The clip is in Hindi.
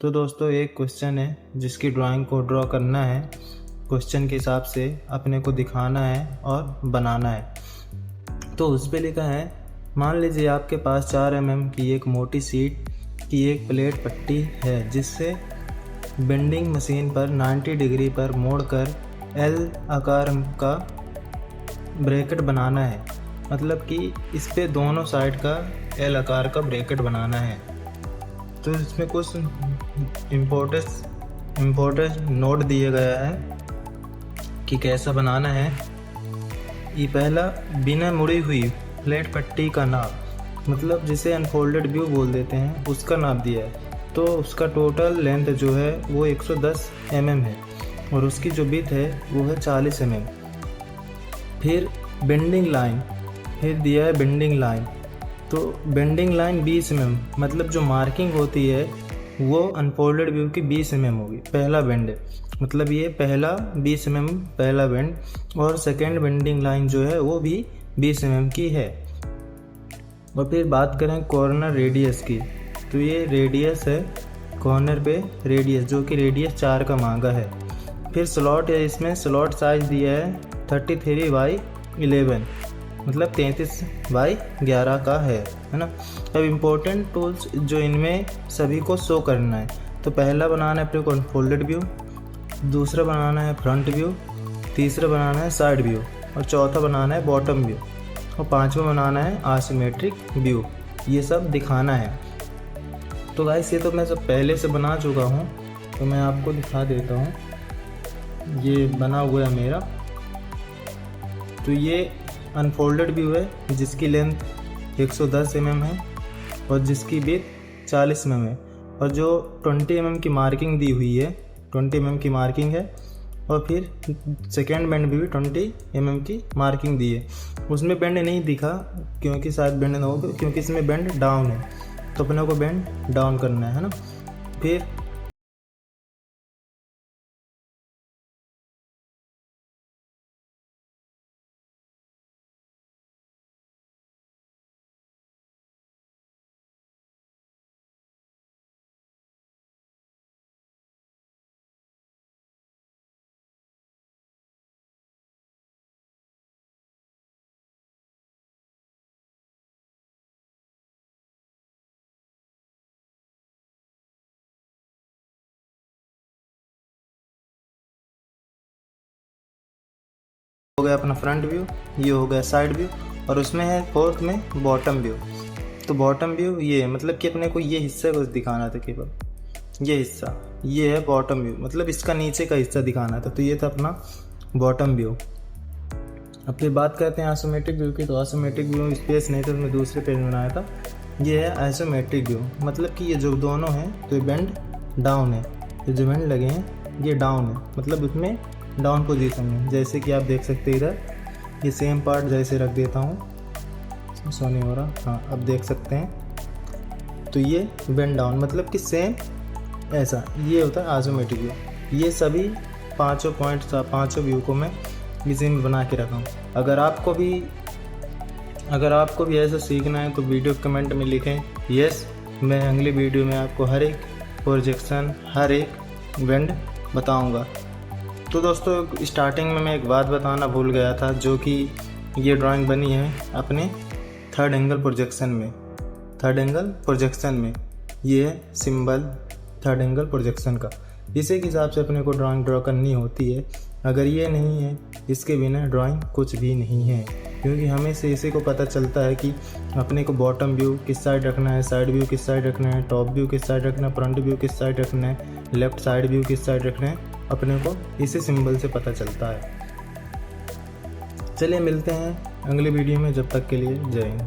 तो दोस्तों एक क्वेश्चन है जिसकी ड्राइंग को ड्रॉ करना है, क्वेश्चन के हिसाब से अपने को दिखाना है और बनाना है। तो उस पर लिखा है, मान लीजिए आपके पास 4 mm की एक मोटी शीट की एक प्लेट पट्टी है जिससे बेंडिंग मशीन पर 90 डिग्री पर मोड़कर L आकार का ब्रैकेट बनाना है। मतलब कि इस पे दोनों साइड का L आकार का ब्रैकेट बनाना है। तो इसमें कुछ इम्पोर्टेंट नोट दिया गया है कि कैसा बनाना है। ये पहला, बिना मुड़ी हुई फ्लैट पट्टी का नाप, मतलब जिसे अनफोल्डेड व्यू बोल देते हैं, उसका नाप दिया है। तो उसका टोटल लेंथ जो है वो 110 mm है और उसकी जो विड्थ है वो है 40 mm। फिर बेंडिंग लाइन, फिर दिया है बेंडिंग लाइन। तो बेंडिंग लाइन 20 mm, मतलब जो मार्किंग होती है वो अनफोल्डेड व्यू की 20 mm होगी। पहला बेंड है, मतलब ये पहला 20 mm पहला बेंड, और सेकेंड बेंडिंग लाइन जो है वो भी 20 mm की है। और फिर बात करें कॉर्नर रेडियस की, तो ये रेडियस है कॉर्नर पे रेडियस, जो कि रेडियस 4 का मांगा है। फिर स्लॉट है, इसमें स्लॉट साइज दिया है 33/11, मतलब 33/11 का है ना। अब इम्पोर्टेंट टूल्स जो इनमें सभी को शो करना है, तो पहला बनाना है अपने को अनफोल्डेड व्यू, दूसरा बनाना है फ्रंट व्यू, तीसरा बनाना है साइड व्यू, और चौथा बनाना है बॉटम व्यू, और पांचवा बनाना है आसिमेट्रिक व्यू। ये सब दिखाना है। तो गाइस ये तो मैं सब पहले से बना चुका हूँ, तो मैं आपको दिखा देता हूँ। ये बना हुआ है मेरा। तो ये अनफोल्डेड व्यू है जिसकी लेंथ 110 mm है और जिसकी विड्थ 40 mm है, और जो 20 mm की मार्किंग दी हुई है, 20 mm की मार्किंग है। और फिर सेकेंड बेंड भी 20 mm की मार्किंग दी है। उसमें बेंड नहीं दिखा क्योंकि शायद बेंड ना हो, क्योंकि इसमें बेंड डाउन है, तो अपने को बेंड डाउन करना है ना। फिर हो गया अपना फ्रंट व्यू, ये हो गया साइड व्यू, और उसमें है फोर्थ में बॉटम व्यू। तो बॉटम व्यू ये है, मतलब कि अपने को ये हिस्सा बस दिखाना था, केवल ये हिस्सा, ये है बॉटम व्यू, मतलब इसका नीचे का हिस्सा दिखाना था। तो ये था अपना बॉटम व्यू। अब फिर बात करते हैं आइसोमेट्रिक व्यू की। तो आइसोमेट्रिक व्यू स्पेस नहीं था, मैं दूसरे पेज में बनाया था। ये है आइसोमेट्रिक व्यू, मतलब कि ये जो दोनों हैं तो ये बेंड डाउन है, ये जो बेंड लगे हैं ये डाउन है, मतलब उसमें डाउन पोजीशन में। जैसे कि आप देख सकते हैं इधर, ये सेम पार्ट जैसे रख देता हूँ, सो नहीं हो रहा, हाँ अब देख सकते हैं। तो ये बेंड डाउन, मतलब कि सेम ऐसा, ये होता है आइसोमेट्रिक व्यू। ये सभी पांचों पॉइंट्स, पांचों व्यू को मैं इसी में बना के रखा हूँ। अगर आपको भी ऐसा सीखना है तो वीडियो कमेंट में लिखें यस, मैं अगली वीडियो में आपको हर एक प्रोजेक्शन, हर एक बेंड बताऊँगा। तो दोस्तों स्टार्टिंग में मैं एक बात बताना भूल गया था, जो कि ये ड्राइंग बनी है अपने थर्ड एंगल प्रोजेक्शन में। थर्ड एंगल प्रोजेक्शन में ये है सिंबल थर्ड एंगल प्रोजेक्शन का। इसी के हिसाब से अपने को ड्राइंग ड्रॉ करनी होती है। अगर ये नहीं है, इसके बिना ड्राइंग कुछ भी नहीं है, क्योंकि हमें से इसी को पता चलता है कि अपने को बॉटम व्यू किस साइड रखना है, साइड व्यू किस साइड रखना है, टॉप व्यू किस साइड रखना है, फ्रंट व्यू किस साइड रखना है, लेफ्ट साइड व्यू किस साइड रखना है, अपने को इसी सिंबल से पता चलता है। चलिए मिलते हैं अगले वीडियो में, जब तक के लिए जय हिंद।